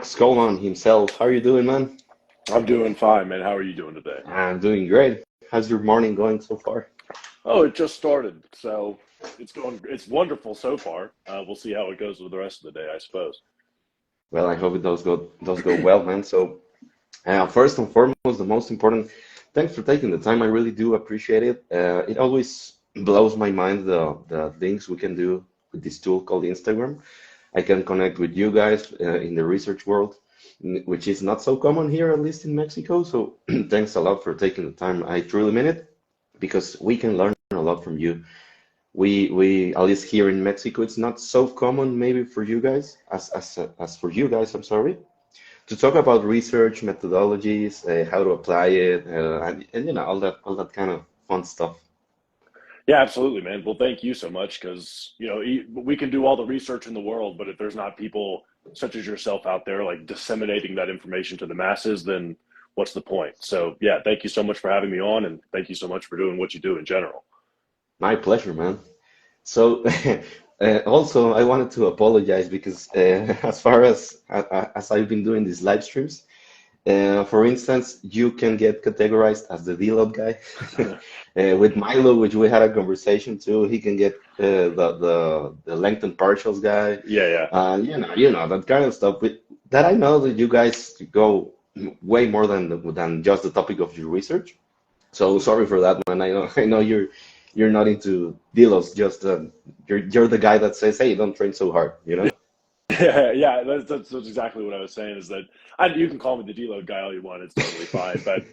Max Coleman himself. How are you doing, man? I'm doing fine, man. How are you doing today? I'm doing great. How's your morning going so far? Oh, it just started, so it's wonderful so far. We'll see how it goes with the rest of the day, I suppose. Well, I hope it does go well, man. So, first and foremost, the most important, thanks for taking the time. I really do appreciate it. It always blows my mind the things we can do with this tool called Instagram. I can connect with you guys in the research world, which is not so common here, at least in Mexico. So, thanks a lot for taking the time. I truly mean it because we can learn a lot from you. We at least here in Mexico, it's not so common maybe for you guys as for you guys. I'm sorry to talk about research methodologies, how to apply it, and all that kind of fun stuff. Yeah, absolutely, man. Well, thank you so much because, we can do all the research in the world, but if there's not people such as yourself out there like disseminating that information to the masses, then what's the point? So, yeah, thank you so much for having me on, and thank you so much for doing what you do in general. My pleasure, man. So also I wanted to apologize because as far as I've been doing these live streams. For instance, you can get categorized as the deload guy. With Milo, which we had a conversation too, he can get the lengthened partials guy. Yeah, yeah. You know that kind of stuff. That I know that you guys go way more than just the topic of your research. So sorry for that, man. I know you're not into delos. Just you're the guy that says, "Hey, don't train so hard," you know? Yeah, yeah, that's exactly what I was saying is that you can call me the deload guy all you want, it's totally fine. But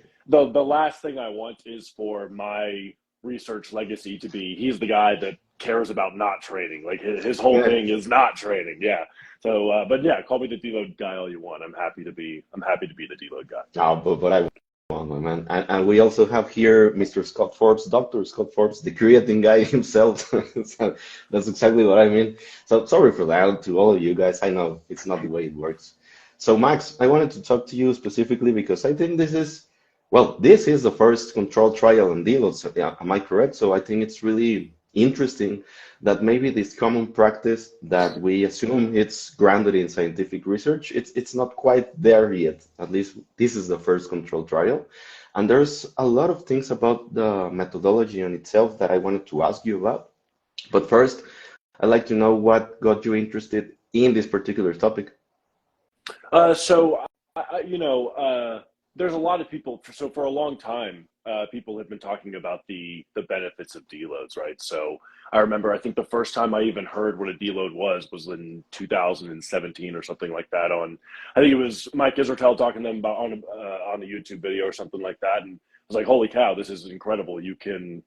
the last thing I want is for my research legacy to be he's the guy that cares about not training. Like his whole thing is not training. Yeah. So, but yeah, call me the deload guy all you want. I'm happy to be the deload guy. No, but I won, my man. And we also have here Mr. Scott Forbes, Dr. Scott Forbes, the creatine guy himself. So that's exactly what I mean. So sorry for that to all of you guys. I know it's not the way it works. So Max, I wanted to talk to you specifically because I think this is the first controlled trial on deloads. So, yeah, am I correct? So I think it's really interesting that maybe this common practice that we assume it's grounded in scientific research, it's not quite there yet. At least this is the first controlled trial. And there's a lot of things about the methodology in itself that I wanted to ask you about. But first, I'd like to know what got you interested in this particular topic. So, there's a lot of people. So for a long time, people have been talking about the benefits of deloads, right? So I remember, I think the first time I even heard what a deload was in 2017 or something like that. I think it was Mike Israetel talking to them about on a YouTube video or something like that, and I was like, holy cow, this is incredible. You can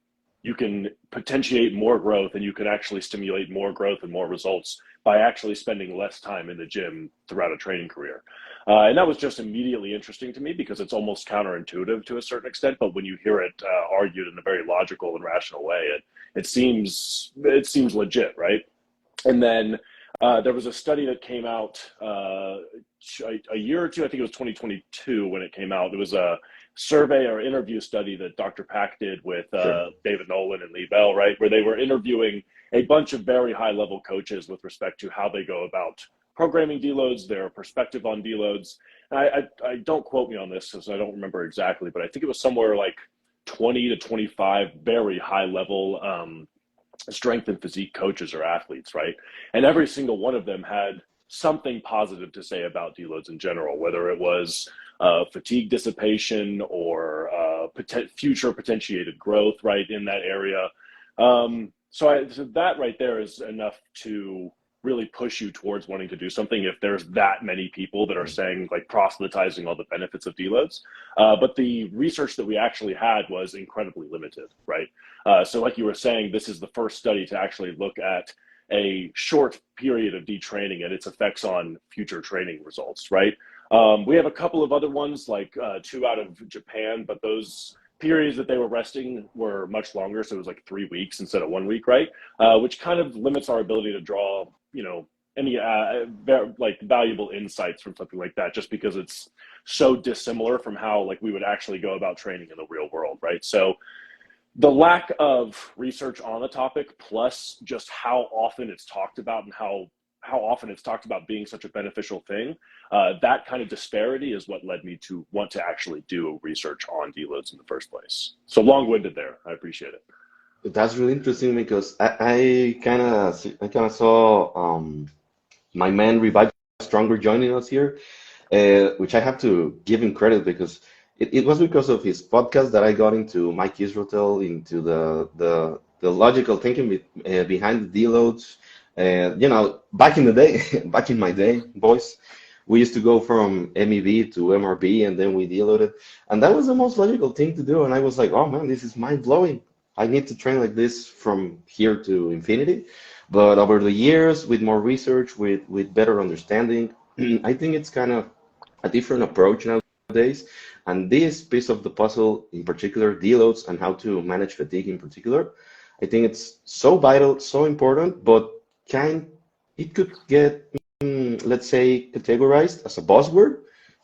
potentiate more growth and you can actually stimulate more growth and more results by actually spending less time in the gym throughout a training career. And that was just immediately interesting to me because it's almost counterintuitive to a certain extent. But when you hear it argued in a very logical and rational way, it seems legit, right? And then there was a study that came out a year or two, I think it was 2022 when it came out. It was a survey or interview study that Dr. Pack did with Sure. David Nolan and Lee Bell, right? Where they were interviewing a bunch of very high level coaches with respect to how they go about programming deloads, their perspective on deloads. And I don't quote me on this because I don't remember exactly, but I think it was somewhere like 20 to 25 very high level strength and physique coaches or athletes, right? And every single one of them had something positive to say about deloads in general, whether it was fatigue dissipation or future potentiated growth, right, in that area. So that right there is enough to really push you towards wanting to do something if there's that many people that are saying, like, proselytizing all the benefits of deloads. But the research that we actually had was incredibly limited, right? So like you were saying, this is the first study to actually look at a short period of detraining and its effects on future training results, right? We have a couple of other ones, like two out of Japan, but those periods that they were resting were much longer. So it was like 3 weeks instead of 1 week, right? Which kind of limits our ability to draw, any like valuable insights from something like that, just because it's so dissimilar from how like we would actually go about training in the real world, right? So the lack of research on the topic, plus just how often it's talked about and how often it's talked about being such a beneficial thing, that kind of disparity is what led me to want to actually do research on deloads in the first place. So long-winded there. I appreciate it. That's really interesting because I kind of saw my man Revive Stronger joining us here, which I have to give him credit because it was because of his podcast that I got into Mike Israel, into the logical thinking behind the deloads. Back in the day, back in my day, boys, we used to go from MEV to MRB and then we deloaded. And that was the most logical thing to do. And I was like, oh man, this is mind blowing. I need to train like this from here to infinity. But over the years, with more research, with better understanding, I think it's kind of a different approach nowadays. And this piece of the puzzle, in particular, deloads and how to manage fatigue in particular, I think it's so vital, so important, but kind it could get, let's say, categorized as a buzzword,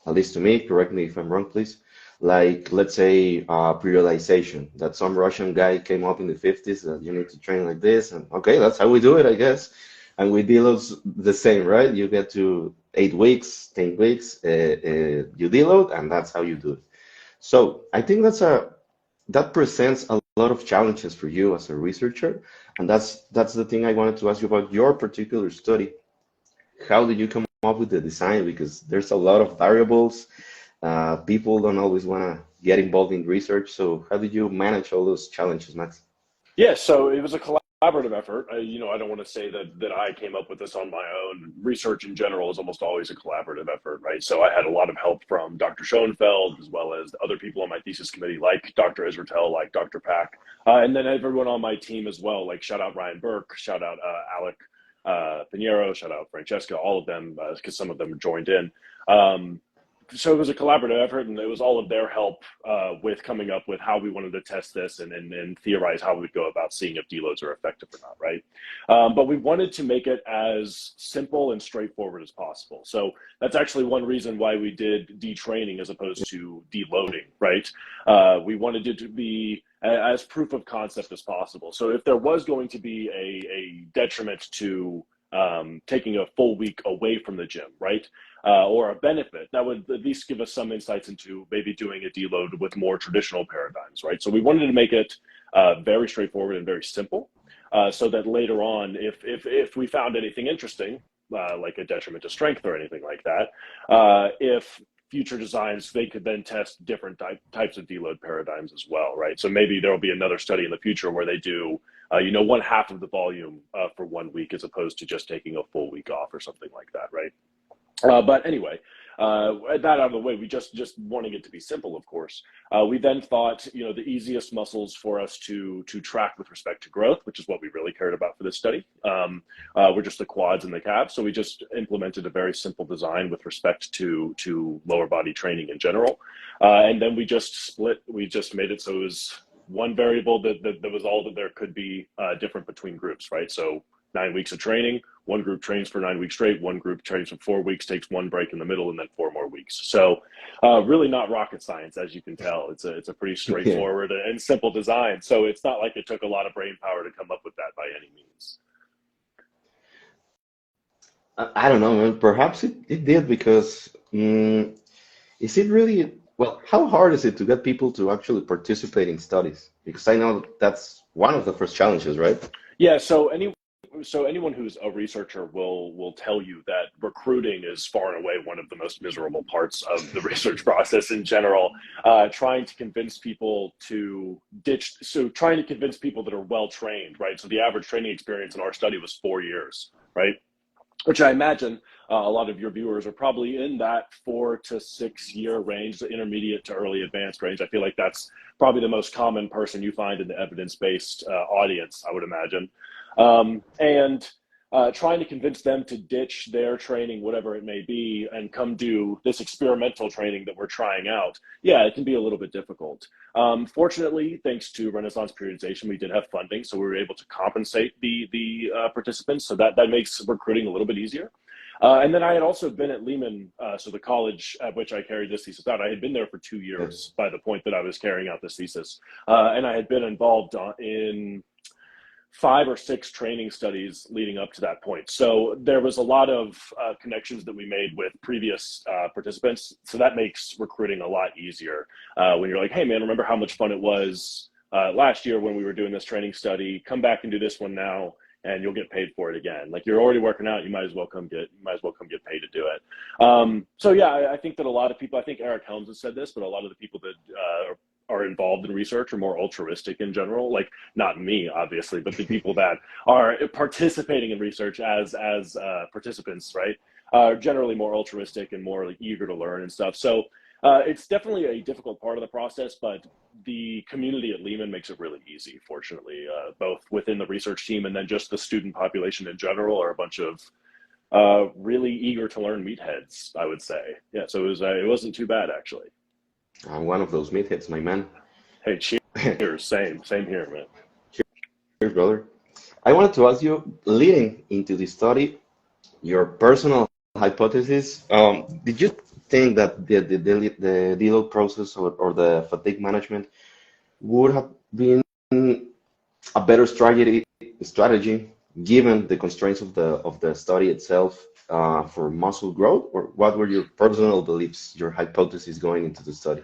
at least to me. Correct me if I'm wrong, please. Like, let's say, periodization, that some Russian guy came up in the 50s that you need to train like this, and okay, that's how we do it, I guess. And with deloads, the same, right? You get to 8 weeks, 10 weeks, you deload, and that's how you do it. So I think that presents a lot of challenges for you as a researcher, and that's the thing I wanted to ask you about your particular study. How did you come up with the design? Because there's a lot of variables. People don't always want to get involved in research. So how did you manage all those challenges, Max? Yeah, so it was a collaborative effort. I don't want to say that I came up with this on my own. Research in general is almost always a collaborative effort, right? So I had a lot of help from Dr. Schoenfeld, as well as other people on my thesis committee, like Dr. Israel, like Dr. Pack, and then everyone on my team as well. Like shout out Ryan Burke, shout out Alec Pinheiro, shout out Francesca, all of them, because some of them joined in. So it was a collaborative effort, and it was all of their help with coming up with how we wanted to test this and theorize how we'd go about seeing if deloads are effective or not, right? But we wanted to make it as simple and straightforward as possible. So that's actually one reason why we did detraining as opposed to deloading, right? We wanted it to be as proof of concept as possible. So if there was going to be a detriment to taking a full week away from the gym, right? Or a benefit, that would at least give us some insights into maybe doing a deload with more traditional paradigms, right? So we wanted to make it very straightforward and very simple, so that later on, if we found anything interesting, like a detriment to strength or anything like that, if future designs, they could then test different types of deload paradigms as well, right? So maybe there will be another study in the future where they do, one half of the volume for 1 week as opposed to just taking a full week off or something like that, right? But anyway, that out of the way, we just wanting it to be simple, of course. We then thought, the easiest muscles for us to track with respect to growth, which is what we really cared about for this study, were just the quads and the calves. So we just implemented a very simple design with respect to lower body training in general, and then we just made it so it was one variable that was all that there could be different between groups, right? So 9 weeks of training, one group trains for 9 weeks straight, one group trains for 4 weeks, takes one break in the middle, and then 4 more weeks. So really not rocket science, as you can tell. It's a pretty Yeah. straightforward and simple design. So it's not like it took a lot of brain power to come up with that by any means. I don't know, man. Perhaps it did because is it really, well, how hard is it to get people to actually participate in studies? Because I know that's one of the first challenges, right? Yeah, so anyone who's a researcher will tell you that recruiting is far and away one of the most miserable parts of the research process in general. Trying to convince people that are well trained, right? So the average training experience in our study was 4 years, right? Which I imagine a lot of your viewers are probably in that 4 to 6 year range, the intermediate to early advanced range. I feel like that's probably the most common person you find in the evidence-based audience, I would imagine. And trying to convince them to ditch their training, whatever it may be, and come do this experimental training that we're trying out. Yeah, it can be a little bit difficult. Fortunately, thanks to Renaissance periodization, we did have funding, so we were able to compensate the participants. So that makes recruiting a little bit easier. And then I had also been at Lehman, so the college at which I carried this thesis out. I had been there for 2 years by the point that I was carrying out this thesis, and I had been involved in 5 or 6 training studies leading up to that point. So there was a lot of connections that we made with previous participants. So that makes recruiting a lot easier when you're like, hey man, remember how much fun it was last year when we were doing this training study? Come back and do this one now, and you'll get paid for it again. Like, you're already working out, you might as well come get paid to do it. So yeah, I think that a lot of people, I think Eric Helms has said this, but a lot of the people that are involved in research are more altruistic in general. Like, not me, obviously, but the people that are participating in research as participants, right, are generally more altruistic and more like eager to learn and stuff. So it's definitely a difficult part of the process, but the community at Lehman makes it really easy, fortunately, both within the research team and then just the student population in general are a bunch of really eager to learn meatheads, I would say. Yeah, so it wasn't too bad, actually. I'm one of those meatheads, my man. Hey, cheers. Same here, man. Cheers, brother. I wanted to ask you, leading into the study, your personal hypothesis, did you think that the deload process or the fatigue management would have been a better strategy given the constraints of the study itself for muscle growth, or what were your personal beliefs, your hypothesis going into the study?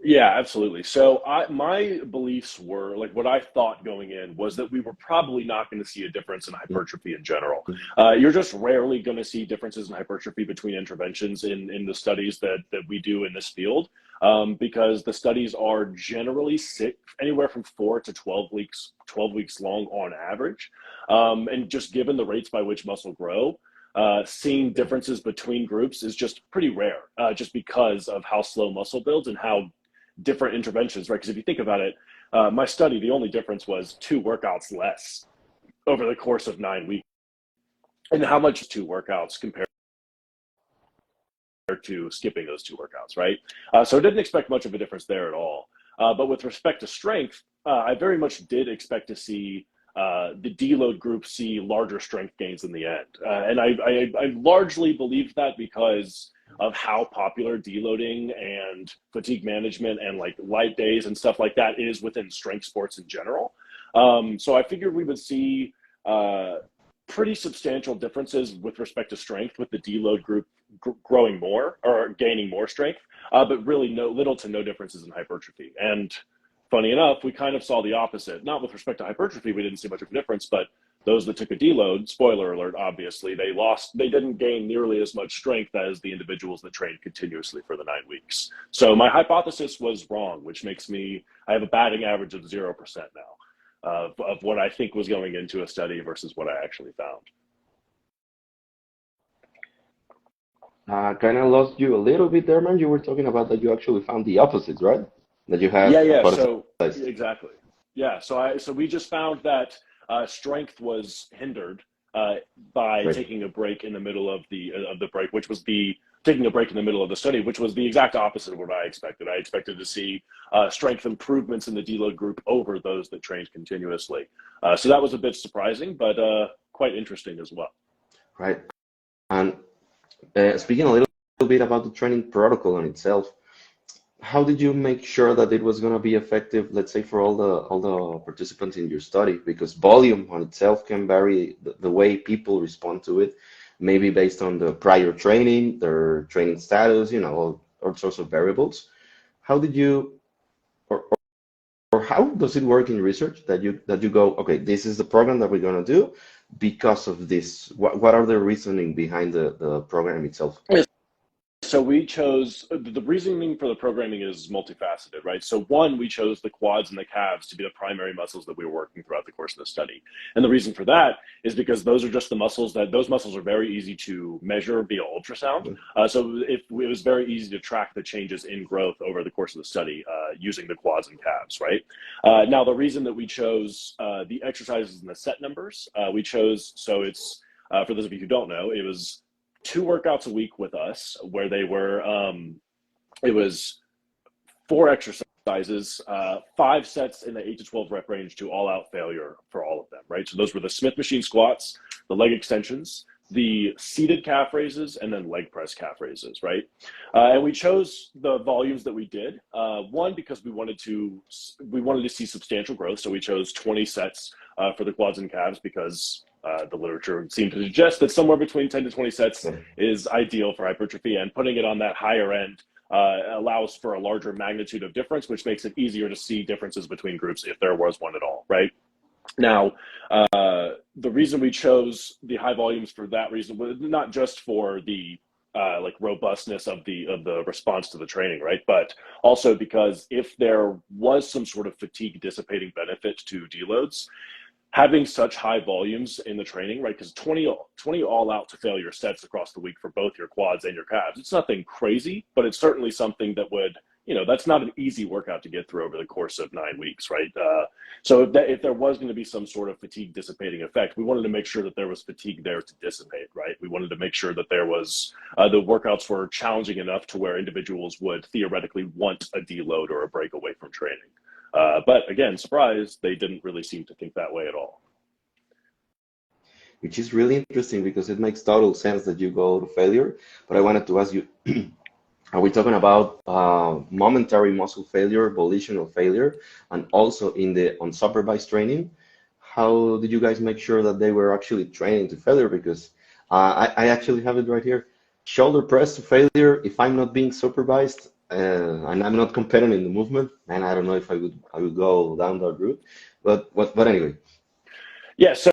Yeah, absolutely. So my beliefs were, like, what I thought going in was that we were probably not going to see a difference in hypertrophy in general. You're just rarely going to see differences in hypertrophy between interventions in the studies that we do in this field, because the studies are generally anywhere from 4 to 12 weeks long on average. And just given the rates by which muscle grow, seeing differences between groups is just pretty rare, just because of how slow muscle builds and how different interventions, right? Because if you think about it, my study, the only difference was 2 workouts less over the course of 9 weeks. And how much 2 workouts compared to skipping those 2 workouts, right? So I didn't expect much of a difference there at all. But with respect to strength, I very much did expect to see the deload group see larger strength gains in the end. And I largely believed that because of how popular deloading and fatigue management and like light days and stuff like that is within strength sports in general. So I figured we would see pretty substantial differences with respect to strength, with the deload group growing more or gaining more strength, but really little to no differences in hypertrophy. And funny enough, we kind of saw the opposite. Not with respect to hypertrophy, we didn't see much of a difference, but those that took a deload, spoiler alert, obviously, they didn't gain nearly as much strength as the individuals that trained continuously for the 9 weeks. So my hypothesis was wrong, which makes I have a batting average of 0% now of what I think was going into a study versus what I actually found. Kind of lost you a little bit there, man. You were talking about that you actually found the opposite, right? That you had Yeah. hypothesized. So exactly. Yeah. So we just found that strength was hindered by Right. taking a break in the middle of the break, which was taking a break in the middle of the study, which was the exact opposite of what I expected. I expected to see strength improvements in the deload group over those that trained continuously. So that was a bit surprising, but quite interesting as well. Right. And speaking a little bit about the training protocol in itself, how did you make sure that it was going to be effective, let's say, for all the participants in your study? Because volume on itself can vary the way people respond to it, maybe based on the prior training, their training status, all sorts of variables. How did you, or how does it work in research that you go, okay, this is the program that we're going to do because of this? What are the reasoning behind the program itself? So we chose, the reasoning for the programming is multifaceted, right? So one, we chose the quads and the calves to be the primary muscles that we were working throughout the course of the study. And the reason for that is because those are just the muscles those muscles are very easy to measure via ultrasound. So it was very easy to track the changes in growth over the course of the study using the quads and calves, right? Now, the reason that we chose the exercises and the set numbers, so it's, for those of you who don't know, it was 2 workouts a week with us where they were, it was 4 exercises, 5 sets in the 8 to 12 rep range to all out failure for all of them, right? So those were the Smith machine squats, the leg extensions, the seated calf raises, and then leg press calf raises, right? And we chose the volumes that we did. One, because we wanted to see substantial growth, so we chose 20 sets for the quads and calves because the literature seemed to suggest that somewhere between 10 to 20 sets is ideal for hypertrophy, and putting it on that higher end allows for a larger magnitude of difference, which makes it easier to see differences between groups if there was one at all, right? Now, the reason we chose the high volumes for that reason was not just for the like robustness of the response to the training, right? But also because if there was some sort of fatigue dissipating benefit to deloads, having such high volumes in the training, right? Because 20 all out to failure sets across the week for both your quads and your calves, it's nothing crazy, but it's certainly something that would, that's not an easy workout to get through over the course of 9 weeks, right? So if there was going to be some sort of fatigue dissipating effect, we wanted to make sure that there was fatigue there to dissipate, right? We wanted to make sure that there was, the workouts were challenging enough to where individuals would theoretically want a deload or a break away from training. But again, surprise, they didn't really seem to think that way at all. Which is really interesting because it makes total sense that you go to failure. But I wanted to ask you, are we talking about momentary muscle failure, volitional failure, and also in the unsupervised training? How did you guys make sure that they were actually training to failure? Because I actually have it right here. Shoulder press to failure if I'm not being supervised and I'm not competing in the movement, and I don't know if I would go down that route. But anyway. Yeah, so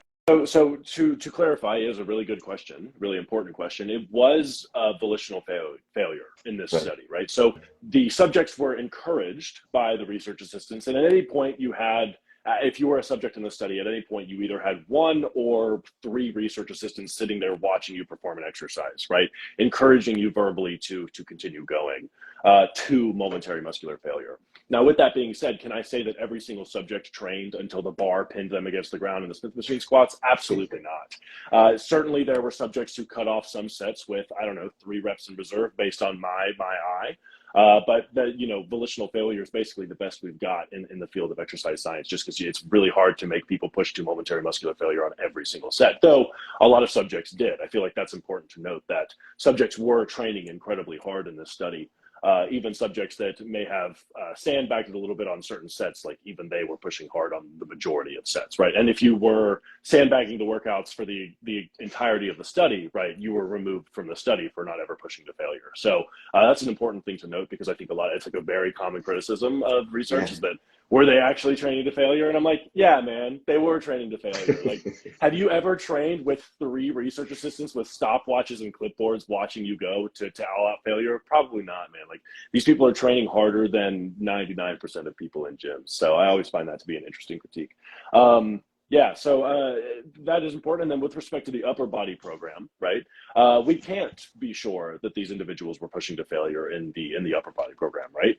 to clarify, it is a really good question, really important question. It was a volitional failure in this study, right? So the subjects were encouraged by the research assistants, and at any point you had, if you were a subject in the study, at any point you either had 1 or 3 research assistants sitting there watching you perform an exercise, right? Encouraging you verbally to continue going to momentary muscular failure. Now, with that being said, can I say that every single subject trained until the bar pinned them against the ground in the Smith machine squats? Absolutely not. Certainly there were subjects who cut off some sets with, 3 reps in reserve based on my eye. But volitional failure is basically the best we've got in the field of exercise science, just because it's really hard to make people push to momentary muscular failure on every single set, though a lot of subjects did. I feel like that's important to note, that subjects were training incredibly hard in this study. Even subjects that may have sandbagged it a little bit on certain sets, like even they were pushing hard on the majority of sets, right? And if you were sandbagging the workouts for the entirety of the study, right, you were removed from the study for not ever pushing to failure. So that's an important thing to note, because I think it's like a very common criticism of research is that, were they actually training to failure? And I'm like, yeah, man, they were training to failure. Like, have you ever trained with 3 research assistants with stopwatches and clipboards watching you go to all out failure? Probably not, man. Like, these people are training harder than 99% of people in gyms. So I always find that to be an interesting critique. So that is important. And then with respect to the upper body program, right, we can't be sure that these individuals were pushing to failure in the upper body program, right?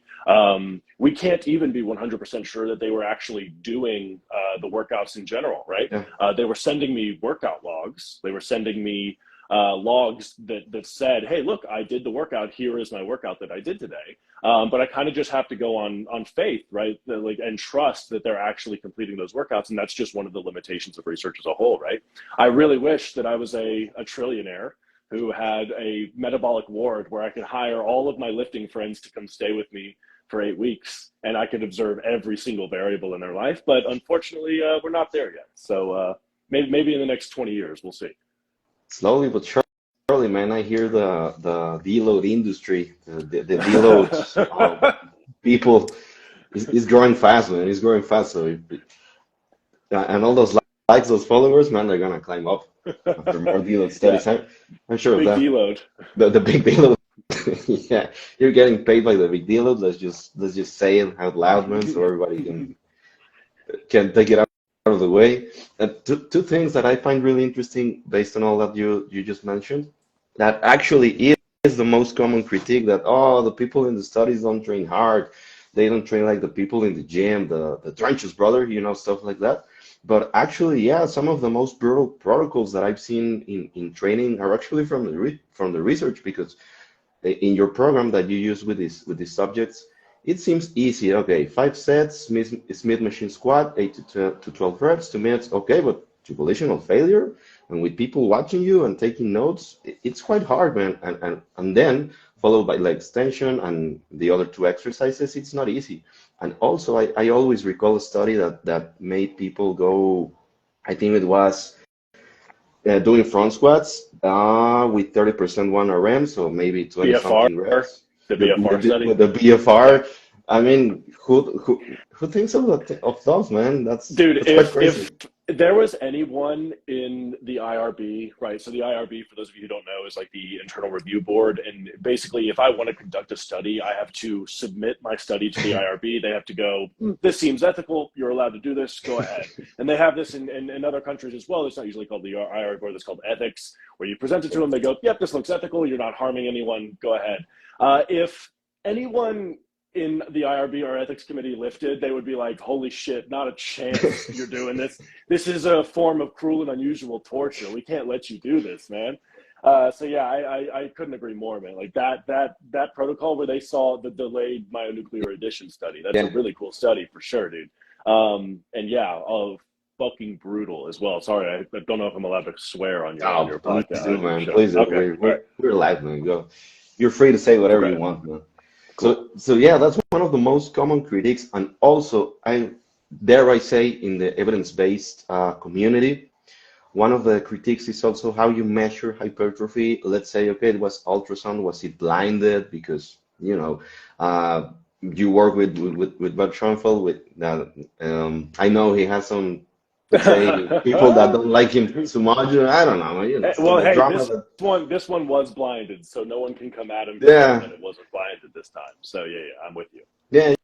We can't even be 100% sure that they were actually doing the workouts in general, right? Yeah. They were sending me workout logs. They were sending me logs that said, hey, look, I did the workout. Here is my workout that I did today. But I kind of just have to go on faith, right? And trust that they're actually completing those workouts. And that's just one of the limitations of research as a whole, right? I really wish that I was a trillionaire who had a metabolic ward where I could hire all of my lifting friends to come stay with me for 8 weeks, and I could observe every single variable in their life. But unfortunately, we're not there yet. So maybe in the next 20 years, we'll see. Slowly but surely, man, I hear the deload industry, the deload people is growing fast, man. It's growing fast. So and all those likes, those followers, man, they're gonna climb up after more deload studies. Yeah. I'm sure big of that. Deload. The big deload. Yeah, you're getting paid by the big deload. Let's just say it out loud, man, so everybody can take it out of the way. Two things that I find really interesting based on all that you just mentioned, that actually is the most common critique, that the people in the studies don't train hard, they don't train like the people in the gym, the trenches, brother, stuff like that. But actually, yeah, some of the most brutal protocols that I've seen in training are actually from the research, because in your program that you use with these subjects, it seems easy. Okay, 5 sets, Smith machine squat, 8 to 12 reps, 2 minutes. Okay, but to volitional failure, And with people watching you and taking notes, it's quite hard, man. And then followed by leg extension and the other two exercises, it's not easy. And also, I always recall a study that made people go, I think it was doing front squats with 30% 1RM, so maybe 20 BFR, something reps. the BFR study. With the Yeah. BFR, I mean, who thinks of those, man? Dude, That's quite crazy. if there was anyone in the IRB, right? So the IRB, for those of you who don't know, is like the internal review board. And basically, if I want to conduct a study, I have to submit my study to the IRB. They have to go, this seems ethical. You're allowed to do this. Go ahead. And they have this in other countries as well. It's not usually called the IRB board. It's called ethics, where you present it to them. They go, yep, this looks ethical. You're not harming anyone. Go ahead. If anyone in the IRB or ethics committee lifted, they would be like, holy shit, not a chance you're doing this. This is a form of cruel and unusual torture. We can't let you do this, man. So yeah, I couldn't agree more, man. Like that protocol where they saw the delayed myonuclear addition study, that's a Yeah, really cool study for sure, dude. And yeah, fucking brutal as well. Sorry, I don't know if I'm allowed to swear on oh, your please podcast, do, on your man. show. Please do. Okay, all right, We're live, man. Go. You're free to say whatever you okay, want, man. cool. So yeah, that's one of the most common critiques, and also I dare I say in the evidence-based community, one of the critiques is also how you measure hypertrophy. Let's say, okay, it was ultrasound, was it blinded? Because you work with Brad Schoenfeld. With that, I know he has some, let's say, people that don't like him too much. I don't know, Well, the hey, drama that. this one was blinded, so no one can come at him for saying Yeah, that it wasn't blinded this time. So yeah, I'm with you. yeah,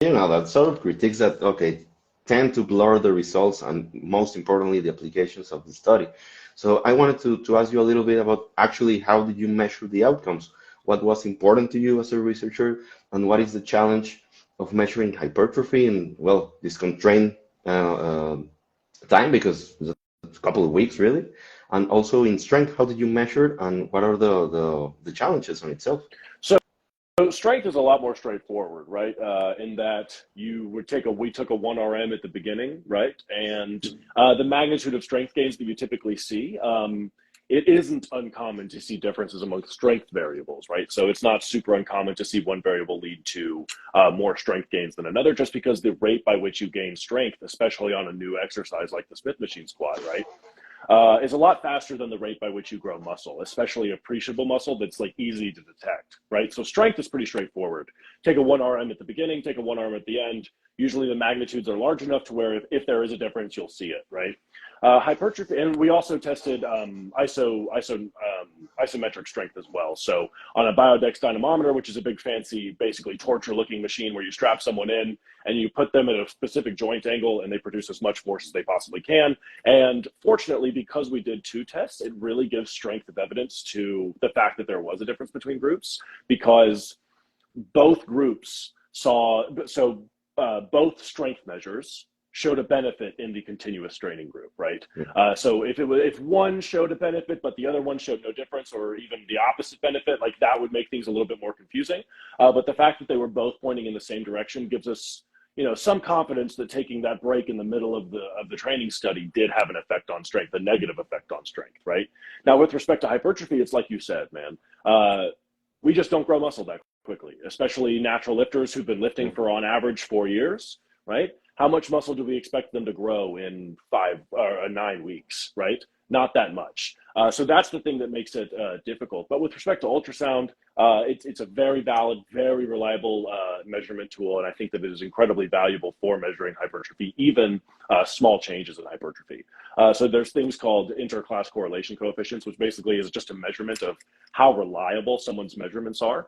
that sort of critiques that, okay, tend to blur the results and most importantly, the applications of the study. So I wanted to ask you a little bit about actually how did you measure the outcomes? What was important to you as a researcher, and what is the challenge of measuring hypertrophy in, well, this constrained time because it's a couple of weeks really, and also in strength, how did you measure and what are the challenges on itself? So strength is a lot more straightforward, right? In that we took a 1 RM at the beginning, right? And the magnitude of strength gains that you typically see, it isn't uncommon to see differences among strength variables, right? So it's not super uncommon to see one variable lead to more strength gains than another, just because the rate by which you gain strength, especially on a new exercise like the Smith machine squat, right? Is a lot faster than the rate by which you grow muscle, especially appreciable muscle that's like easy to detect, right? So strength is pretty straightforward. Take a 1 RM at the beginning, take a 1 RM at the end. Usually the magnitudes are large enough to where if there is a difference, you'll see it, right? Hypertrophy, and we also tested isometric strength as well. So on a biodex dynamometer, which is a big fancy, basically torture-looking machine where you strap someone in and you put them at a specific joint angle and they produce as much force as they possibly can. And fortunately, because we did 2 tests, it really gives strength of evidence to the fact that there was a difference between groups, because both groups both strength measures showed a benefit in the continuous training group, right? Yeah. So if one showed a benefit but the other one showed no difference, or even the opposite benefit, like that would make things a little bit more confusing. But the fact that they were both pointing in the same direction gives us some confidence that taking that break in the middle of the training study did have an effect on strength, a negative effect on strength, right? Now, with respect to hypertrophy, it's like you said, man. We just don't grow muscle that quickly, especially natural lifters who've been lifting for on average 4 years, right? How much muscle do we expect them to grow in 5 or 9 weeks, right? Not that much. So that's the thing that makes it difficult. But with respect to ultrasound, it's a very valid, very reliable measurement tool, and I think that it is incredibly valuable for measuring hypertrophy, even small changes in hypertrophy. So there's things called interclass correlation coefficients, which basically is just a measurement of how reliable someone's measurements are.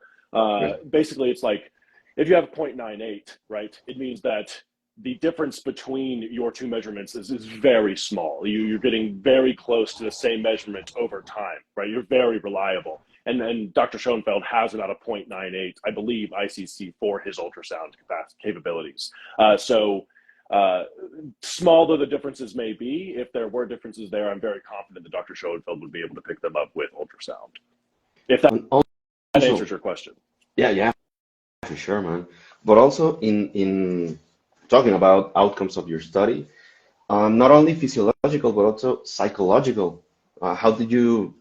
Basically, it's like if you have 0.98, right, it means that the difference between your 2 measurements is very small. You're getting very close to the same measurement over time, right? You're very reliable. And Dr. Schoenfeld has about a 0.98, I believe, ICC for his ultrasound capabilities. Small though the differences may be, if there were differences there, I'm very confident that Dr. Schoenfeld would be able to pick them up with ultrasound. If that And answers also, your question. yeah, for sure, man. But also in talking about outcomes of your study, not only physiological but also psychological. How did you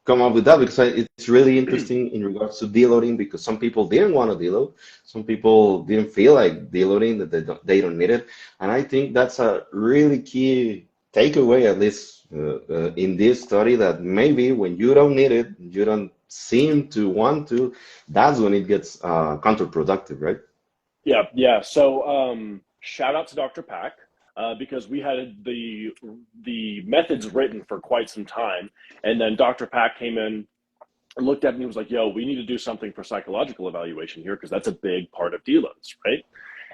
come up with that? Because it's really interesting in regards to deloading, because some people didn't want to deload, some people didn't feel like deloading, that they don't need it, and I think that's a really key takeaway, at least in this study, that maybe when you don't need it, you don't seem to want to, that's when it gets counterproductive, right? Yeah, yeah. So shout out to Dr. Pack because we had the methods written for quite some time, and then Dr. Pack came in and looked at me and was like, "Yo, we need to do something for psychological evaluation here because that's a big part of deloads, right?"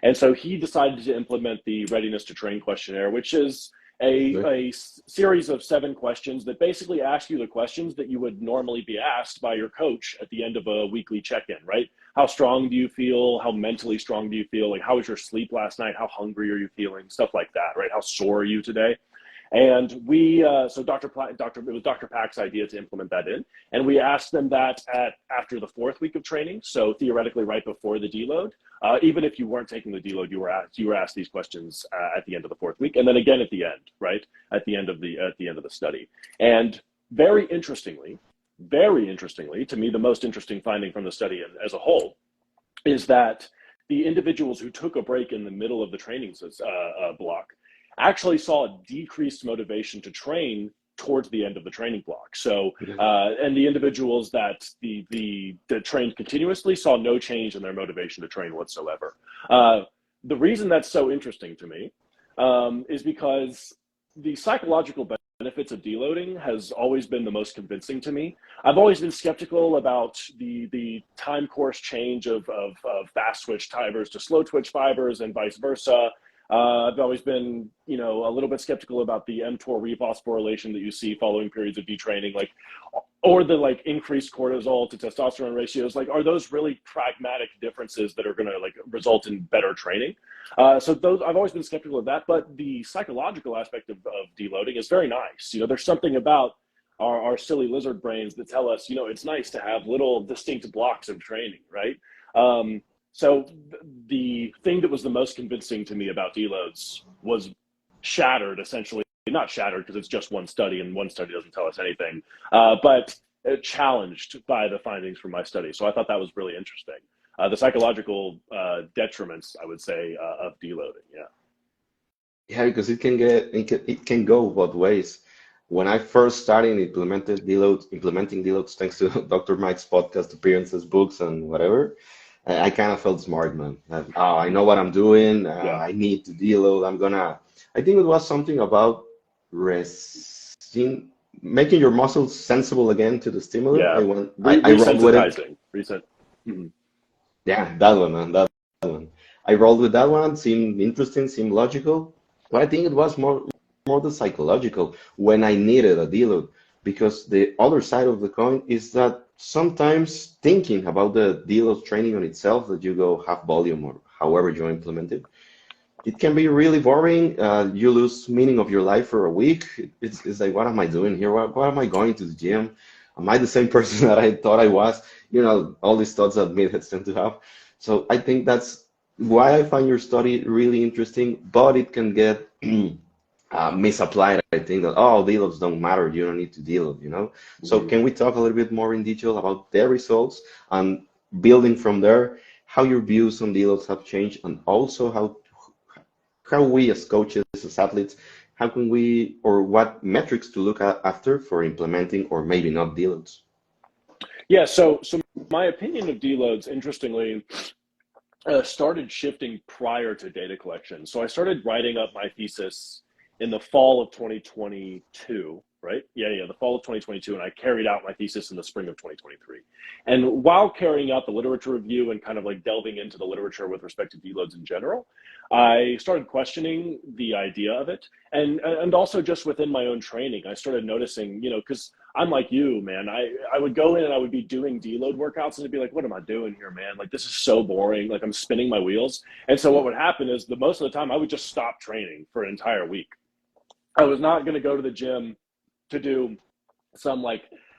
And so he decided to implement the Readiness to Train questionnaire, which is Okay. a series of 7 questions that basically ask you the questions that you would normally be asked by your coach at the end of a weekly check-in, right? How strong do you feel? How mentally strong do you feel? Like, how was your sleep last night? How hungry are you feeling? Stuff like that, right? How sore are you today? And we, so it was Dr. Pack's idea to implement that in. And we asked them that after the 4th week of training. So theoretically, right before the deload. Even if you weren't taking the deload, you were asked these questions at the end of the 4th week, and then again at the end, right? At the end of the study. And very interestingly, to me, the most interesting finding from the study as a whole is that the individuals who took a break in the middle of the training block actually saw a decreased motivation to train towards the end of the training block. So, and the individuals that trained continuously saw no change in their motivation to train whatsoever. The reason that's so interesting to me is because the psychological benefits of deloading has always been the most convincing to me. I've always been skeptical about the time course change of fast twitch fibers to slow twitch fibers and vice versa. I've always been, a little bit skeptical about the mTOR rephosphorylation that you see following periods of detraining, or the increased cortisol to testosterone ratios. Are those really pragmatic differences that are going to result in better training? So those, I've always been skeptical of that, but the psychological aspect of deloading is very nice. There's something about our silly lizard brains that tell us, it's nice to have little distinct blocks of training, right? So the thing that was the most convincing to me about deloads was shattered, essentially, not shattered because it's just one study and one study doesn't tell us anything, but challenged by the findings from my study. So I thought that was really interesting. The psychological detriments, I would say, of deloading. Yeah. Yeah, because it can go both ways. When I first started implementing deloads, thanks to Dr. Mike's podcast appearances, books, and whatever, I kind of felt smart, man. Oh, I know what I'm doing. Yeah. I need to deload. I think it was something about resting, making your muscles sensible again to the stimuli. Yeah. I rolled with it. Resensitizing. Mhm. Yeah, that one, man. That one. I rolled with that one. Seemed interesting, seemed logical. But I think it was more the psychological when I needed a deload. Because the other side of the coin is that sometimes thinking about the deload training on itself, that you go half volume or however you implement it, it can be really boring. You lose meaning of your life for a week. It's like, what am I doing here? What am I going to the gym? Am I the same person that I thought I was? All these thoughts that midheads tend to have. So I think that's why I find your study really interesting, but it can get misapplied. I think that, oh, deloads don't matter. You don't need to deload. So Mhm. can we talk a little bit more in detail about their results and building from there, how your views on deloads have changed, and also how we as coaches, as athletes, how can we, or what metrics to look at after for implementing or maybe not deloads? Yeah. So my opinion of deloads, interestingly, started shifting prior to data collection. So I started writing up my thesis in the fall of 2022, right? Yeah, the fall of 2022, and I carried out my thesis in the spring of 2023. And while carrying out the literature review and kind of delving into the literature with respect to deloads in general, I started questioning the idea of it, and also just within my own training, I started noticing, because I'm like you, man. I would go in and I would be doing deload workouts and it'd be like, what am I doing here, man? This is so boring. I'm spinning my wheels. And so what would happen is the most of the time I would just stop training for an entire week. I was not going to go to the gym to do some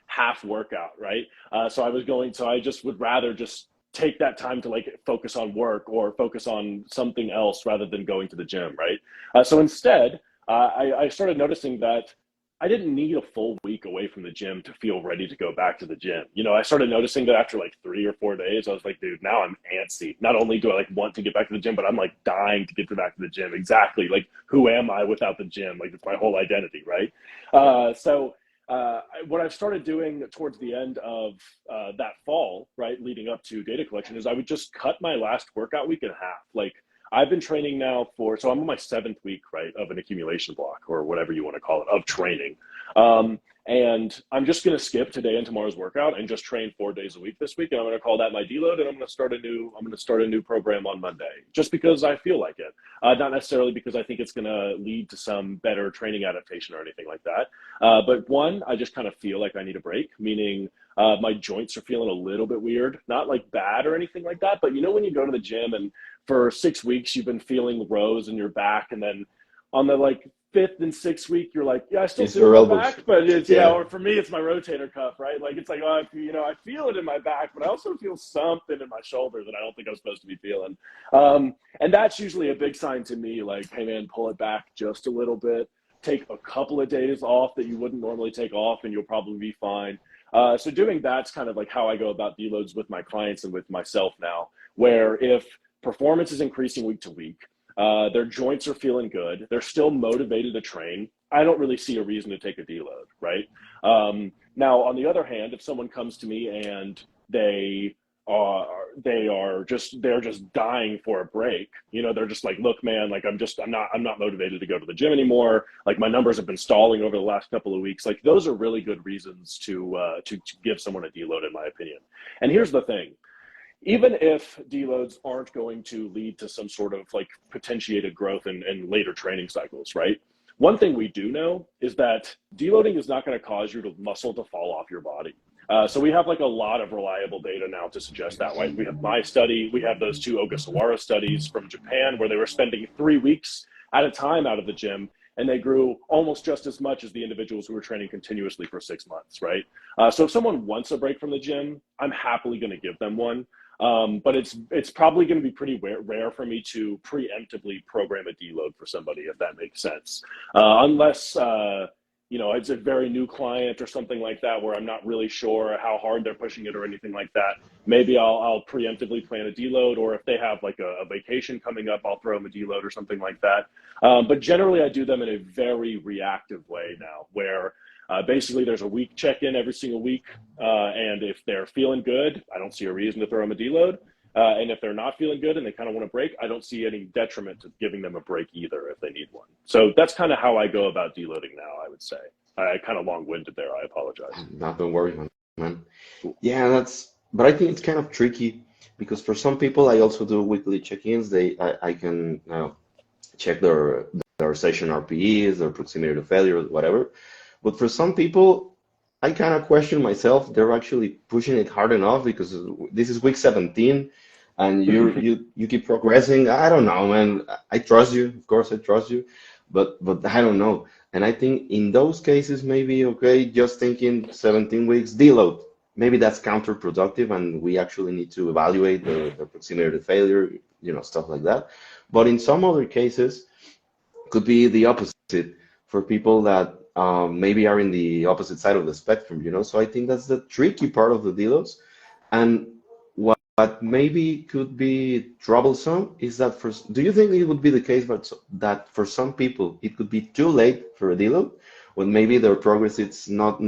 half workout, right? So I just would rather just take that time to focus on work or focus on something else rather than going to the gym, right? So instead, I started noticing that I didn't need a full week away from the gym to feel ready to go back to the gym. I started noticing that after like 3 or 4 days, I was like, dude, now I'm antsy. Not only do I like want to get back to the gym, but I'm like dying to get back to the gym. Exactly. Like, who am I without the gym? Like, it's my whole identity, right? What I've started doing towards the end of that fall, right, leading up to data collection, is I would just cut my last workout week in half. Like, I've been training now so I'm on my 7th week, right, of an accumulation block, or whatever you want to call it, of training. And I'm just going to skip today and tomorrow's workout and just train 4 days a week this week. And I'm going to call that my deload. And I'm going to start a new program on Monday, just because I feel like it. Not necessarily because I think it's going to lead to some better training adaptation or anything like that. But one, I just kind of feel like I need a break, meaning my joints are feeling a little bit weird, not like bad or anything like that. But when you go to the gym and for 6 weeks, you've been feeling rows in your back, and then on the like 5th and 6th week, you're like, yeah, I still feel my back, but it's, or for me, it's my rotator cuff, right? Like, it's like, oh, I feel it in my back, but I also feel something in my shoulder that I don't think I'm supposed to be feeling. And that's usually a big sign to me, like, hey man, pull it back just a little bit, take a couple of days off that you wouldn't normally take off, and you'll probably be fine. So doing that's kind of like how I go about deloads with my clients and with myself now, where if performance is increasing week to week, their joints are feeling good, they're still motivated to train, I don't really see a reason to take a deload, right? Now, on the other hand, if someone comes to me and they're just dying for a break, they're just like, look, man, like, I'm not motivated to go to the gym anymore. Like, my numbers have been stalling over the last couple of weeks. Like, those are really good reasons to give someone a deload, in my opinion. And here's the thing. Even if deloads aren't going to lead to some sort of like potentiated growth in later training cycles, right? One thing we do know is that deloading is not going to cause your muscle to fall off your body. So we have like a lot of reliable data now to suggest that, right? We have my study, we have those 2 Ogasawara studies from Japan, where they were spending 3 weeks at a time out of the gym, and they grew almost just as much as the individuals who were training continuously for 6 months, right? So if someone wants a break from the gym, I'm happily going to give them one. But it's probably going to be pretty rare for me to preemptively program a deload for somebody, if that makes sense. Unless, it's a very new client or something like that, where I'm not really sure how hard they're pushing it or anything like that. Maybe I'll preemptively plan a deload, or if they have like a vacation coming up, I'll throw them a deload or something like that. But generally I do them in a very reactive way now, where basically, there's a week check-in every single week, and if they're feeling good, I don't see a reason to throw them a deload. And if they're not feeling good and they kind of want a break, I don't see any detriment to giving them a break either if they need one. So that's kind of how I go about deloading now, I would say. I kind of long-winded there. I apologize. Not don't worry, man. Yeah, but I think it's kind of tricky because for some people, I also do weekly check-ins. I can check their session RPEs, their proximity to failure, whatever. But for some people, I kind of question myself. They're actually pushing it hard enough, because this is week 17, and you keep progressing. I don't know, man. I trust you, of course, I trust you, but I don't know. And I think in those cases, maybe okay, just thinking 17 weeks deload. Maybe that's counterproductive, and we actually need to evaluate the proximity to failure, stuff like that. But in some other cases, could be the opposite for people that maybe are in the opposite side of the spectrum. So I think that's the tricky part of the deloads. And what maybe could be troublesome is that do you think it would be the case that for some people it could be too late for a deload, when maybe their progress it's not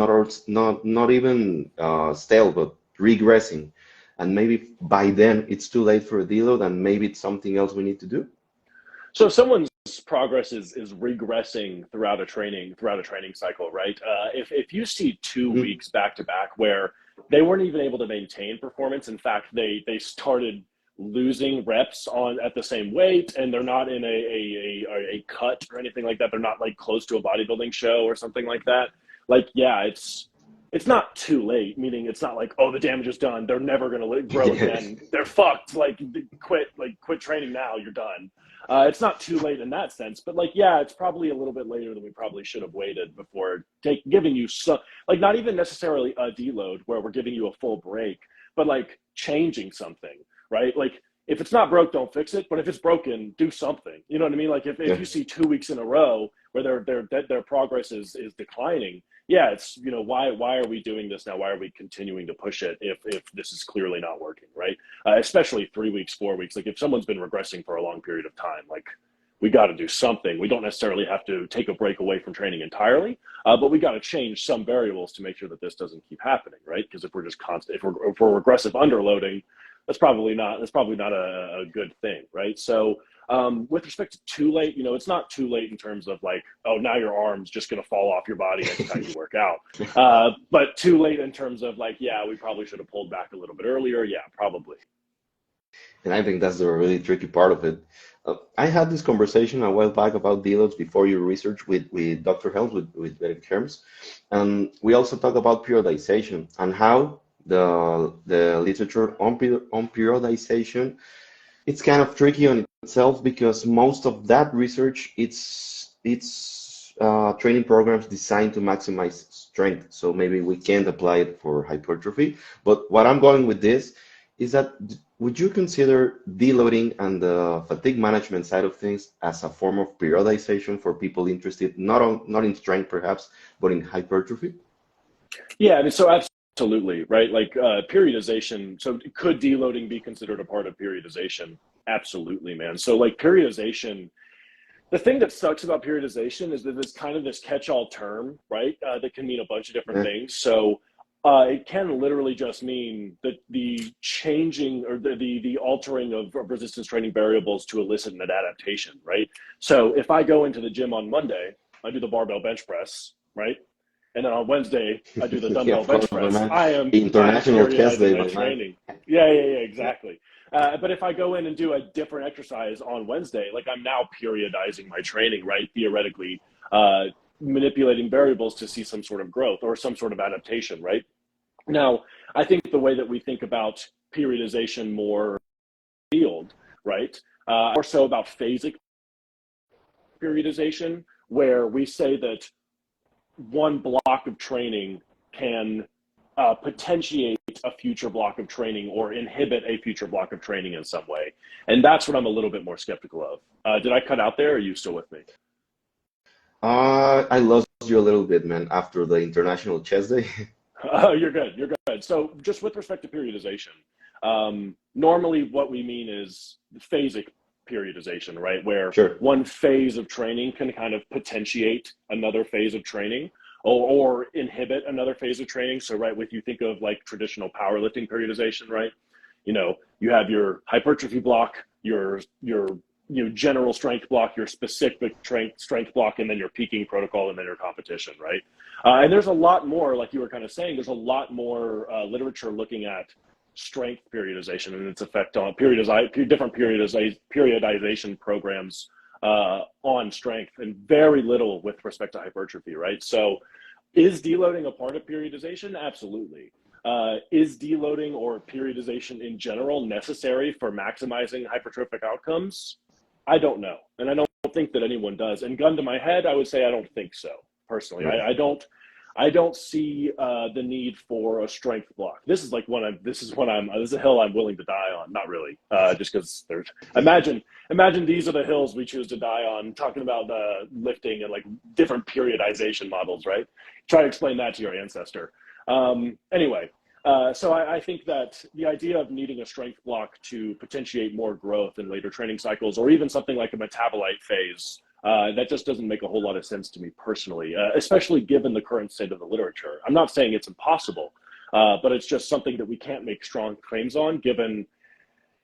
even stale, but regressing, and maybe by then it's too late for a deload, and maybe it's something else we need to do? So if someone's progress is regressing throughout a training cycle, right? If you see 2 weeks back to back where they weren't even able to maintain performance, in fact, they started losing reps at the same weight, and they're not in a cut or anything like that. They're not like close to a bodybuilding show or something like that. Like, yeah, it's not too late, meaning it's not like, oh, the damage is done, they're never going to grow again, they're fucked, quit training now, you're done. It's not too late in that sense, but like, yeah, it's probably a little bit later than we probably should have waited before giving you some, like, not even necessarily a deload where we're giving you a full break, but like changing something, right? Like, if it's not broke, don't fix it. But if it's broken, do something. You know what I mean? Like, if you see 2 weeks in a row where their progress is declining, yeah, it's, why are we doing this now? Why are we continuing to push it if this is clearly not working, right? Especially 3 weeks, 4 weeks. Like if someone's been regressing for a long period of time, like we got to do something. We don't necessarily have to take a break away from training entirely, but we got to change some variables to make sure that this doesn't keep happening, right? Because if we're just constant, if we're regressive underloading, that's probably not a good thing, right? So with respect to too late, it's not too late in terms of like, oh, now your arm's just going to fall off your body next time you work out. But too late in terms of like, yeah, we probably should have pulled back a little bit earlier. Yeah, probably. And I think that's the really tricky part of it. I had this conversation a while back about deloads before your research with Dr. Helms, with Derek Herms. And we also talk about periodization and how the literature on periodization, it's kind of tricky on itself because most of that research, it's training programs designed to maximize strength. So maybe we can't apply it for hypertrophy. But what I'm going with this is that would you consider deloading and the fatigue management side of things as a form of periodization for people interested not in strength perhaps, but in hypertrophy? Yeah, I mean, so absolutely, right? Like periodization. So could deloading be considered a part of periodization? Absolutely, man. So like periodization, the thing that sucks about periodization is that it's kind of this catch-all term, right? That can mean a bunch of different things. So it can literally just mean that the changing or the altering of resistance training variables to elicit an adaptation, right? So if I go into the gym on Monday, I do the barbell bench press, right? And then on Wednesday, I do the dumbbell bench press. I am International Chest periodizing Day, my my man. training. Yeah, exactly. But if I go in and do a different exercise on Wednesday, like I'm now periodizing my training, right? Theoretically, manipulating variables to see some sort of growth or some sort of adaptation, right? Now, I think the way that we think about periodization more field, right? More so about phasic periodization, where we say that one block of training can potentiate a future block of training or inhibit a future block of training in some way. And that's what I'm a little bit more skeptical of. Did I cut out there? Or are you still with me? I lost you a little bit, man, after the International Chess Day. Oh, you're good. You're good. So just with respect to periodization, normally what we mean is phasic periodization, right? Where Sure. one phase of training can kind of potentiate another phase of training or inhibit another phase of training. So, right, if you think of like traditional powerlifting periodization, right? You have your hypertrophy block, your general strength block, your specific strength block, and then your peaking protocol, and then your competition, right? And there's a lot more, like you were kind of saying, there's a lot more literature looking at strength periodization and its effect on different periodization programs on strength, and very little with respect to hypertrophy, right? So is deloading a part of periodization? Absolutely. Is deloading or periodization in general necessary for maximizing hypertrophic outcomes? I don't know. And I don't think that anyone does. And gun to my head, I would say I don't think so, personally. Right. I don't see the need for a strength block. This is this is a hill I'm willing to die on. Not really, just because imagine these are the hills we choose to die on, talking about lifting and like different periodization models, right? Try to explain that to your ancestor. Anyway, so I think that the idea of needing a strength block to potentiate more growth in later training cycles, or even something like a metabolite phase, that just doesn't make a whole lot of sense to me personally, especially given the current state of the literature. I'm not saying it's impossible, but it's just something that we can't make strong claims on, given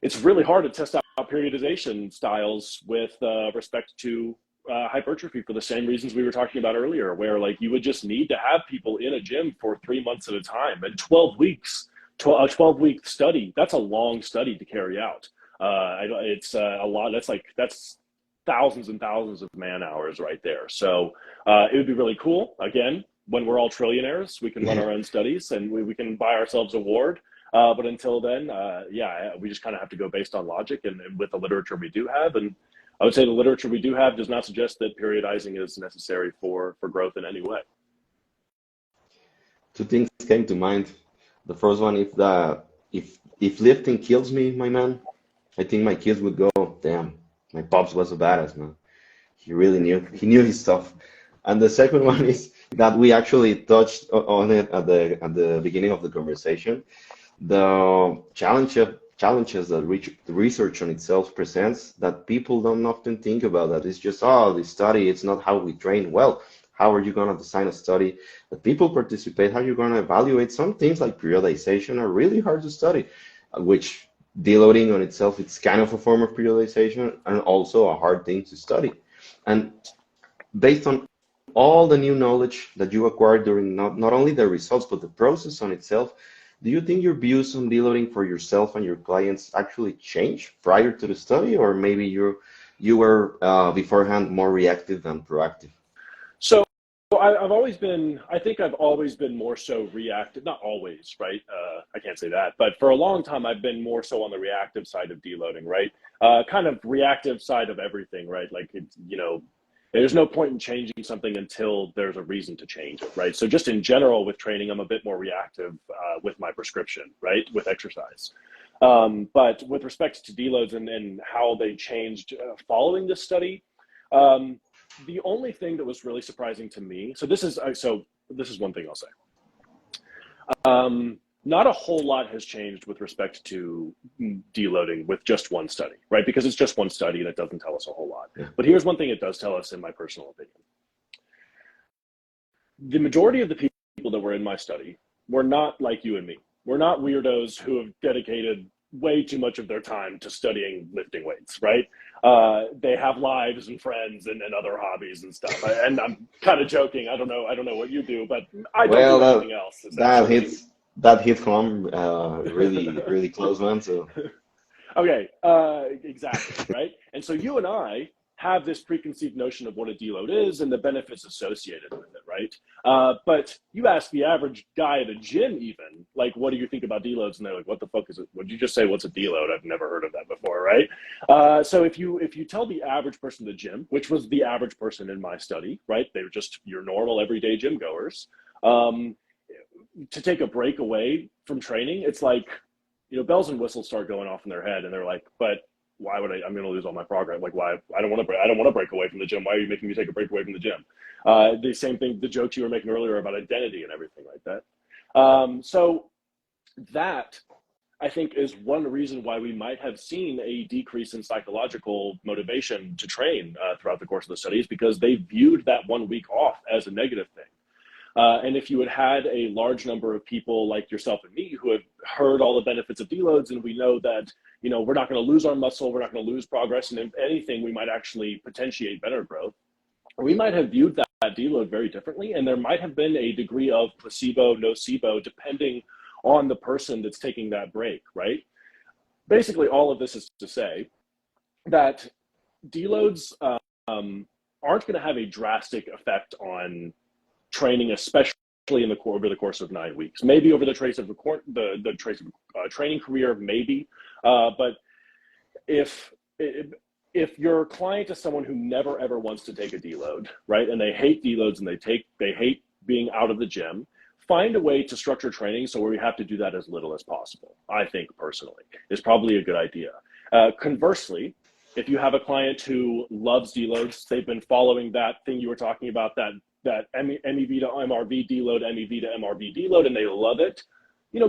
it's really hard to test out periodization styles with respect to hypertrophy for the same reasons we were talking about earlier, where like you would just need to have people in a gym for 3 months at a time, and 12 weeks, a 12-week study, that's a long study to carry out. It's a lot. That's thousands and thousands of man hours right there. So it would be really cool. Again, when we're all trillionaires, we can run our own studies and we can buy ourselves a ward. But until then, we just kind of have to go based on logic and with the literature we do have. And I would say the literature we do have does not suggest that periodizing is necessary for growth in any way. Two things came to mind. The first one, if lifting kills me, my man, I think my kids would go, damn, my pops was a badass, man. He really knew. He knew his stuff. And the second one is that we actually touched on it at the beginning of the conversation. The challenges that the research on itself presents that people don't often think about. That it's just, oh, the study, it's not how we train. Well, how are you going to design a study that people participate? How are you going to evaluate? Some things like periodization are really hard to study, which deloading on itself, it's kind of a form of periodization and also a hard thing to study. And based on all the new knowledge that you acquired during not only the results, but the process on itself, do you think your views on deloading for yourself and your clients actually changed prior to the study, or maybe you were beforehand more reactive than proactive? So I've always been, I think I've always been more so reactive, not always, right? I can't say that, but for a long time, I've been more so on the reactive side of deloading, right? Kind of reactive side of everything, right? Like, there's no point in changing something until there's a reason to change it, right? So just in general with training, I'm a bit more reactive with my prescription, right? With exercise. But with respect to deloads and how they changed following this study, the only thing that was really surprising to me, so this is one thing I'll say. Not a whole lot has changed with respect to deloading with just one study, right? Because it's just one study and it doesn't tell us a whole lot. Yeah. But here's one thing it does tell us, in my personal opinion. The majority of the people that were in my study were not like you and me. We're not weirdos who have dedicated way too much of their time to studying lifting weights, right? They have lives and friends and other hobbies and stuff. And I'm kind of joking. I don't know what you do, but I don't do anything else. That hit home really, really close, man. So okay, exactly, right? And so you and I have this preconceived notion of what a deload is and the benefits associated with it, right? But you ask the average guy at a gym even, like, what do you think about deloads? And they're like, what the fuck is it? Would you just say, what's a deload? I've never heard of that before, right? So if you tell the average person at the gym, which was the average person in my study, right? They were just your normal everyday gym goers, to take a break away from training, it's like, bells and whistles start going off in their head and they're like, but why would I'm going to lose all my progress? Like, why? I don't want to break away from the gym. Why are you making me take a break away from the gym? The same thing, the jokes you were making earlier about identity and everything like that. So that, I think, is one reason why we might have seen a decrease in psychological motivation to train throughout the course of the studies, because they viewed that 1 week off as a negative thing. And if you had a large number of people like yourself and me who have heard all the benefits of deloads, and we know that, we're not going to lose our muscle, we're not going to lose progress, and if anything, we might actually potentiate better growth, we might have viewed that deload very differently, and there might have been a degree of placebo, nocebo, depending on the person that's taking that break, right? Basically, all of this is to say that deloads aren't going to have a drastic effect on training, especially over the course of 9 weeks. Maybe over the trace of training career, maybe. But if your client is someone who never ever wants to take a deload, right, and they hate deloads and they hate being out of the gym, find a way to structure training so where we have to do that as little as possible. I think personally is probably a good idea. Conversely, if you have a client who loves deloads, they've been following that thing you were talking about, that MEV to MRV deload, MEV to MRV deload, and they love it,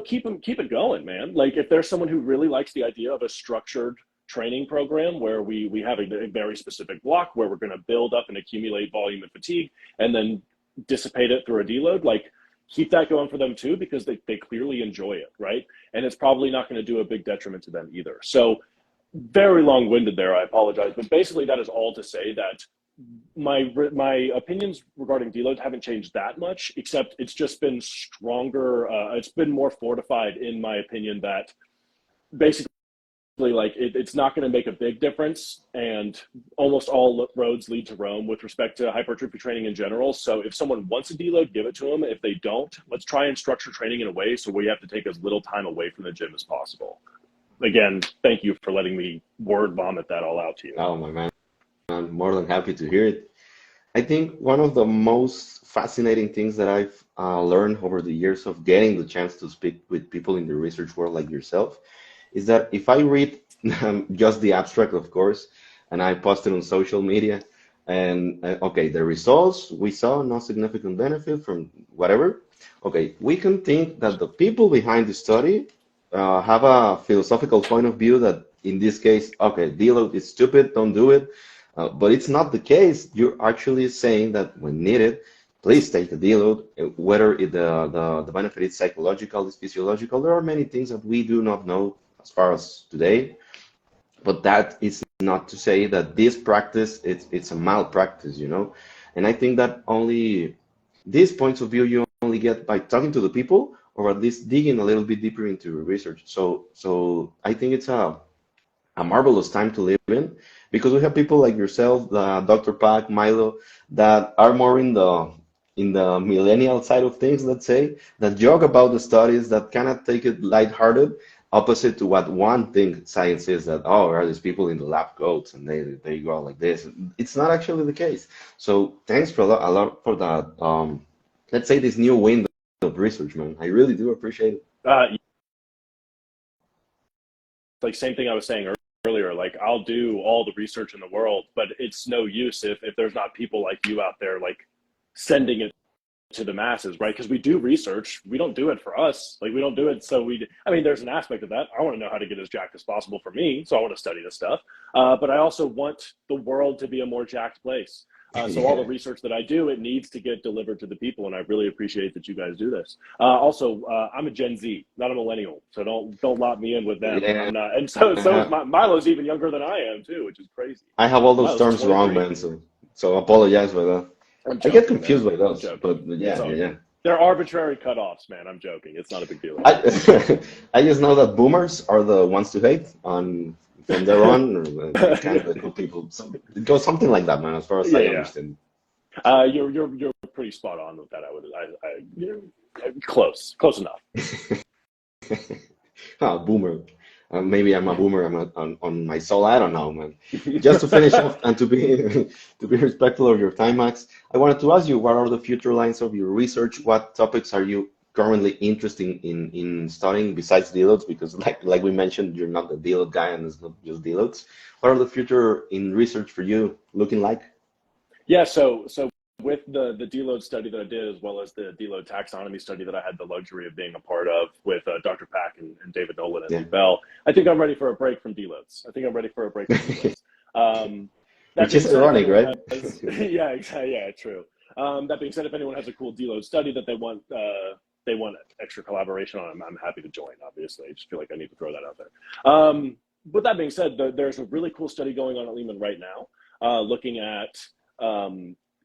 keep it going, man. Like, if there's someone who really likes the idea of a structured training program where we have a very specific block where we're going to build up and accumulate volume and fatigue and then dissipate it through a deload, like, keep that going for them too, because they clearly enjoy it, right? And it's probably not going to do a big detriment to them either. So very long-winded there, I apologize, but basically that is all to say that my opinions regarding deloads haven't changed that much, except it's just been stronger. It's been more fortified, in my opinion, that basically, like, it's not going to make a big difference, and almost all roads lead to Rome with respect to hypertrophy training in general. So if someone wants a deload, give it to them. If they don't, let's try and structure training in a way so we have to take as little time away from the gym as possible. Again, thank you for letting me word vomit that all out to you. Oh, my man. I'm more than happy to hear it. I think one of the most fascinating things that I've learned over the years of getting the chance to speak with people in the research world like yourself is that if I read just the abstract, of course, and I post it on social media, And okay, the results we saw no significant benefit from whatever. Okay, we can think that the people behind the study have a philosophical point of view that in this case, okay, deload is stupid, don't do it. But it's not the case. You're actually saying that when needed, please take the deload, whether the benefit is psychological, is physiological. There are many things that we do not know as far as today, but that is not to say that this practice it's a malpractice, you know. And I think that only these points of view you only get by talking to the people or at least digging a little bit deeper into research. So I think it's a marvelous time to live in because we have people like yourself, Dr. Pac, Milo, that are more in the millennial side of things, let's say, that joke about the studies, that cannot take it lighthearted, opposite to what one thing science is that, oh, are these people in the lab coats and they go like this. It's not actually the case. So thanks for a lot for that. Let's say this new window of research, man. I really do appreciate it. Like same thing I was saying earlier, like I'll do all the research in the world, but it's no use if there's not people like you out there like sending it to the masses, right? Because we do research, we don't do it for us, like we don't do it so I mean, there's an aspect of that. I want to know how to get as jacked as possible for me, so I want to study this stuff, but I also want the world to be a more jacked place. So all the research that I do, it needs to get delivered to the people, and I really appreciate that you guys do this. Also, I'm a Gen Z, not a millennial, so don't lock me in with them. Yeah. I'm not, and so is Milo's even younger than I am too, which is crazy. I have all those Milo's terms wrong, 23. man. So apologize for that. I'm I joking, get confused man. by those, but yeah. They're arbitrary cutoffs, man. I'm joking. It's not a big deal. I just know that boomers are the ones to hate on from there on, kind of the good people. So it goes something like that, man, as far as I understand. You're pretty spot on with that. You're close enough. Oh, boomer. Maybe I'm a boomer. On my soul. I don't know, man. Just to finish off and to be respectful of your time, Max, I wanted to ask you, what are the future lines of your research? What topics are you currently interested in studying besides deloads? Because like we mentioned, you're not the deload guy, and it's not just deloads. What are the future in research for you looking like? Yeah, so with the deload study that I did, as well as the deload taxonomy study that I had the luxury of being a part of with Dr. Pack and David Nolan and Lee Bell, I think I'm ready for a break from deloads. Which is ironic, right? Yeah, exactly. Yeah, true. That being said, if anyone has a cool deload study that they want extra collaboration on, I'm happy to join. Obviously, I just feel like I need to throw that out there. But that being said, there's a really cool study going on at Lehman right now, looking at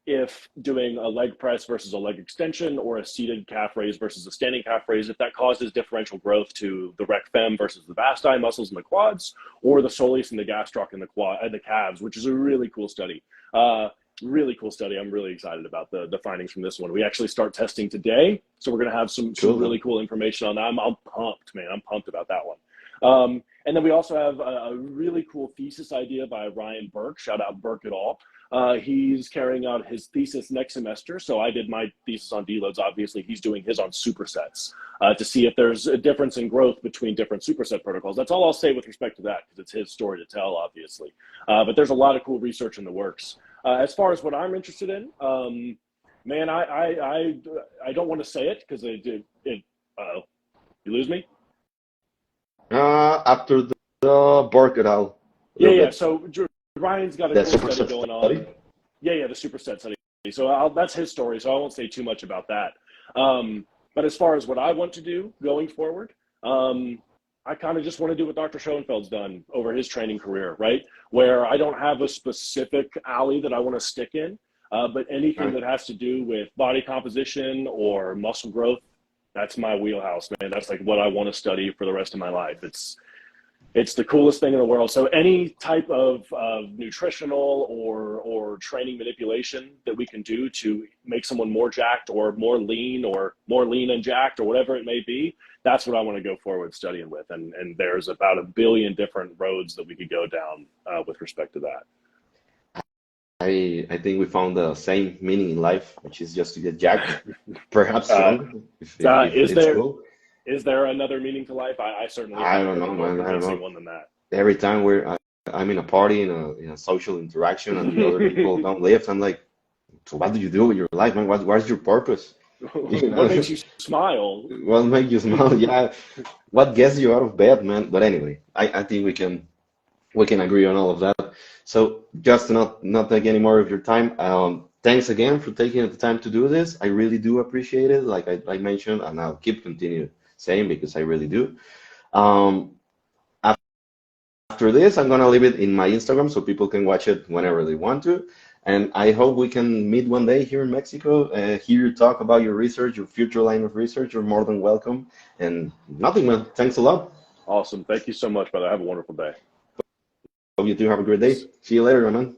if doing a leg press versus a leg extension, or a seated calf raise versus a standing calf raise, if that causes differential growth to the rec fem versus the vasti muscles in the quads, or the soleus and the gastroc in the calves, which is a really cool study. Really cool study. I'm really excited about the findings from this one. We actually start testing today, so we're going to have some really cool information on that. I'm pumped, man. I'm pumped about that one. And then we also have a really cool thesis idea by Ryan Burke. Shout out Burke et al. He's carrying out his thesis next semester. So I did my thesis on deloads. Obviously, he's doing his on supersets to see if there's a difference in growth between different superset protocols. That's all I'll say with respect to that, because it's his story to tell, obviously. But there's a lot of cool research in the works. As far as what I'm interested in, man, I don't want to say it because you lose me? After the Burke et al. Yeah. So Ryan's got a cool study going on. Yeah, the superset study. So that's his story, so I won't say too much about that. But as far as what I want to do going forward, I kind of just want to do what Dr. Schoenfeld's done over his training career, right? Where I don't have a specific alley that I want to stick in, but anything that has to do with body composition or muscle growth, that's my wheelhouse, man. That's like what I want to study for the rest of my life. It's the coolest thing in the world. So any type of nutritional or training manipulation that we can do to make someone more jacked or more lean and jacked or whatever it may be, that's what I want to go forward studying with. And there's about 1 billion different roads that we could go down with respect to that. I think we found the same meaning in life, which is just to get jacked, perhaps strong. Is there another meaning to life? I certainly I don't know, man. I don't know. One than that. Every time I'm in a party in a social interaction and the other people don't live. I'm like, so what do you do with your life, man? What's your purpose? You What know, makes you smile? what make you smile? Yeah, what gets you out of bed, man? But anyway, I think we can agree on all of that. So just to not take any more of your time, thanks again for taking the time to do this. I really do appreciate it, like I mentioned, and I'll keep continue saying because I really do. Um, After this, I'm gonna leave it in my Instagram so people can watch it whenever they want to. And I hope we can meet one day here in Mexico, hear you talk about your research, your future line of research. You're more than welcome. And nothing, man. Thanks a lot. Awesome. Thank you so much, brother. Have a wonderful day. Hope you do have a great day. See you later, man.